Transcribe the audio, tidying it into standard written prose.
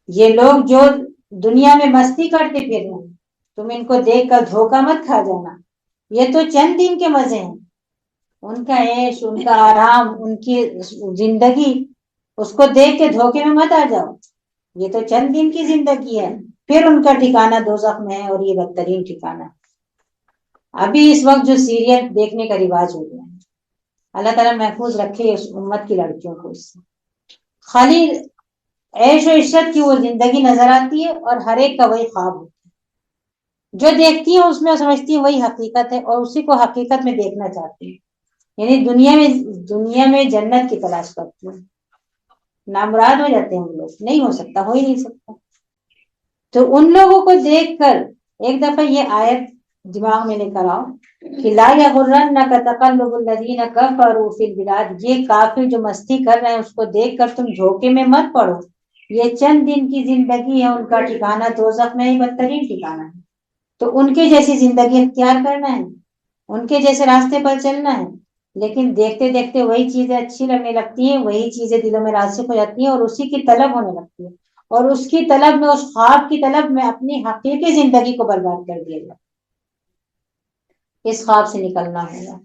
یہ لوگ جو دنیا میں مستی کرتے پھر رہے ہیں، تم ان کو دیکھ کر دھوکہ مت کھا جانا، یہ تو چند دن کے مزے ہیں، ان کا عیش، ان کا آرام، ان کی زندگی، اس کو دیکھ کے دھوکے میں مت آ جاؤ، یہ تو چند دن کی زندگی ہے، پھر ان کا ٹھکانہ دوزخ میں ہے، اور یہ بدترین ٹھکانہ ہے۔ ابھی اس وقت جو سیریل دیکھنے کا رواج ہو گیا ہے، اللہ تعالیٰ محفوظ رکھے اس امت کی لڑکیوں کو اس سے۔ خالی عیش و عشرت کی وہ زندگی نظر آتی ہے، اور ہر ایک کا وہی خواب ہوتا ہے، جو دیکھتی ہیں اس میں سمجھتی ہیں وہی حقیقت ہے، اور اسی کو حقیقت میں دیکھنا چاہتی ہیں، یعنی دنیا میں جنت کی تلاش کرتی ہیں، نامراد ہو جاتے ہیں ہم لوگ، نہیں ہو سکتا، ہو ہی نہیں سکتا۔ تو ان لوگوں کو دیکھ کر ایک دفعہ یہ آیت دماغ میں لے کر آؤ کہ لا یغرنک تقلب الذین کفروا فی البلاد، یہ کافر جو مستی کر رہے ہیں اس کو دیکھ کر تم دھوکے میں مت پڑو، یہ چند دن کی زندگی ہے، ان کا ٹھکانہ دوزخ میں ہی بدترین ٹھکانہ ہے، تو ان کے جیسی زندگی اختیار کرنا ہے، ان کے جیسے راستے پر چلنا ہے، لیکن دیکھتے دیکھتے وہی چیزیں اچھی لگنے لگتی ہیں، وہی چیزیں دلوں میں راسخ ہو جاتی ہیں، اور اسی کی طلب ہونے لگتی ہے، اور اس کی طلب میں، اس خواب کی طلب میں اپنی حقیقی زندگی کو برباد کر دیا جائے۔ اس خواب سے نکلنا ہوگا۔